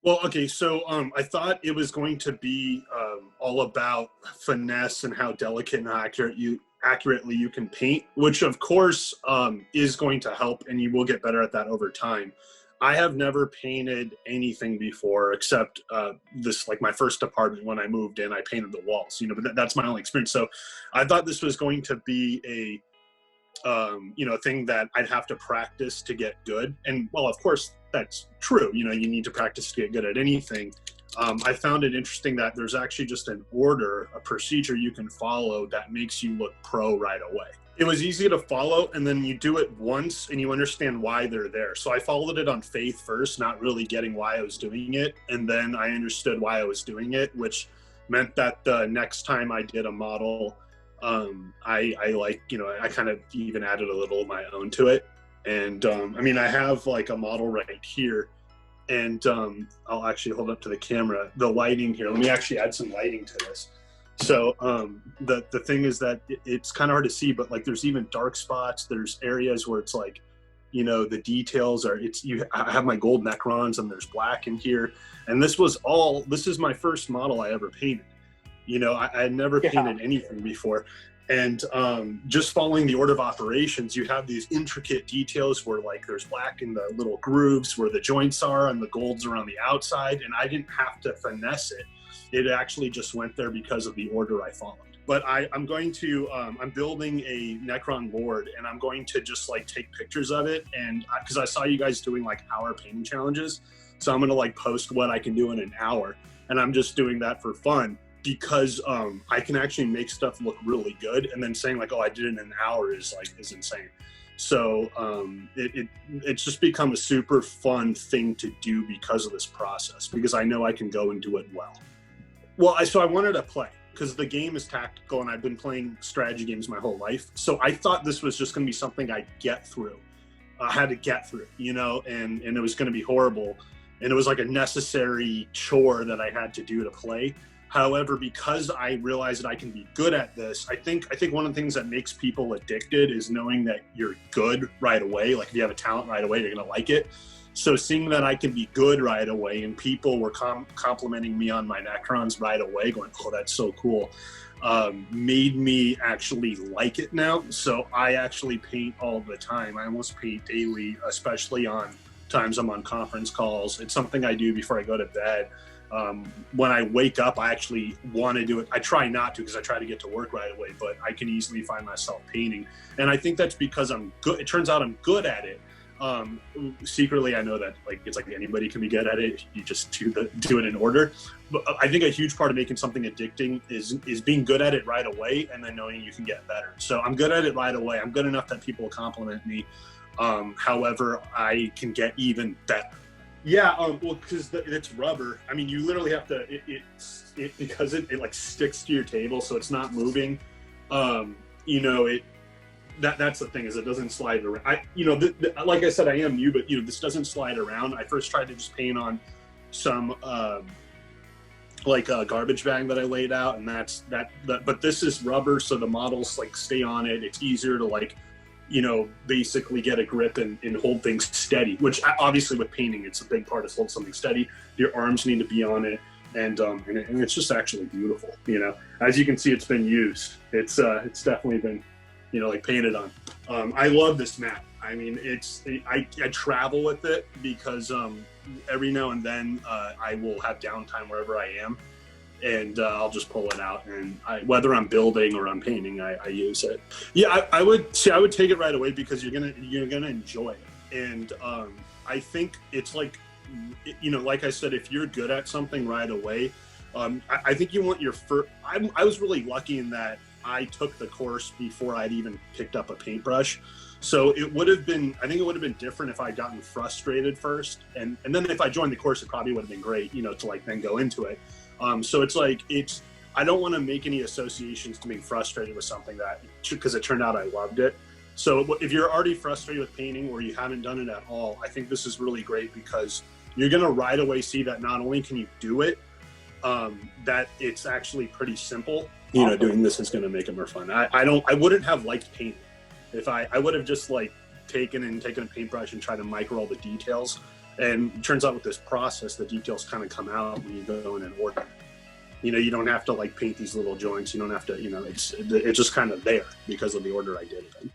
Well, okay, so I thought it was going to be all about finesse and how delicate and accurately you can paint, which of course is going to help, and you will get better at that over time. I have never painted anything before except this, like my first apartment when I moved in, I painted the walls, but that's my only experience. So I thought this was going to be a thing that I'd have to practice to get good. And well, of course that's true. You need to practice to get good at anything. I found it interesting that there's actually just a procedure you can follow that makes you look pro right away. It was easy to follow, and then you do it once and you understand why they're there. So I followed it on faith first, not really getting why I was doing it. And then I understood why I was doing it, which meant that the next time I did a model, I kind of even added a little of my own to it. And I have like a model right here, and I'll actually hold up to the camera the lighting here. Let me actually add some lighting to this. So the thing is that it's kind of hard to see, but like there's even dark spots. There's areas where it's like, the details are, I have my gold Necrons and there's black in here. And this is my first model I ever painted. I had never painted anything before. And just following the order of operations, you have these intricate details where like there's black in the little grooves where the joints are and the golds are on the outside. And I didn't have to finesse it. It actually just went there because of the order I followed. But I'm going to, I'm building a Necron Lord, and I'm going to just like take pictures of it. And because I saw you guys doing like hour painting challenges. So I'm going to like post what I can do in an hour. And I'm just doing that for fun, because I can actually make stuff look really good, and then saying like, oh, I did it in an hour is insane. So it's just become a super fun thing to do because of this process, because I know I can go and do it well. Well, I wanted to play, because the game is tactical and I've been playing strategy games my whole life. So I thought this was just going to be something I get through. I had to get through, and it was going to be horrible. And it was like a necessary chore that I had to do to play. However, because I realized that I can be good at this, I think one of the things that makes people addicted is knowing that you're good right away. Like if you have a talent right away, you're going to like it. So seeing that I can be good right away, and people were complimenting me on my Necrons right away, going, oh, that's so cool, made me actually like it now. So I actually paint all the time. I almost paint daily, especially on times I'm on conference calls. It's something I do before I go to bed. When I wake up, I actually want to do it. I try not to, because I try to get to work right away, but I can easily find myself painting. And I think that's because I'm good. It turns out I'm good at it. Secretly, I know that it's like anybody can be good at it. You just do it in order. But I think a huge part of making something addicting is being good at it right away, and then knowing you can get better. So I'm good at it right away. I'm good enough that people compliment me. However, I can get even better. Yeah, well, because it's rubber. You literally have to, because it like sticks to your table, so it's not moving. That's the thing, is it doesn't slide around. Like I said, I am new, but this doesn't slide around. I first tried to just paint on some like a garbage bag that I laid out, and that's that. But this is rubber, so the models like stay on it. It's easier to basically get a grip and hold things steady, which obviously with painting, it's a big part is hold something steady. Your arms need to be on it, and it's just actually beautiful. As you can see, it's been used. It's definitely been, painted on. I love this map. I travel with it because every now and then I will have downtime wherever I am, and I'll just pull it out, and whether I'm building or I'm painting, I use it. Yeah, I would take it right away, because you're gonna enjoy it. And I think it's like, like I said, if you're good at something right away, I think you want your first. I was really lucky in that I took the course before I'd even picked up a paintbrush. So I think it would have been different if I'd gotten frustrated first, and then if I joined the course, it probably would have been great, to then go into it. So I don't want to make any associations to being frustrated with something because it turned out I loved it. So if you're already frustrated with painting or you haven't done it at all, I think this is really great, because you're going to right away see that not only can you do it, that it's actually pretty simple. Doing this is going to make it more fun. I wouldn't have liked painting if I would have just taken a paintbrush and tried to micro all the details And it turns out with this process, the details kind of come out when you go in and order. You know, you don't have to like paint these little joints. You don't have to, you know, it's just kind of there because of the order I did it in.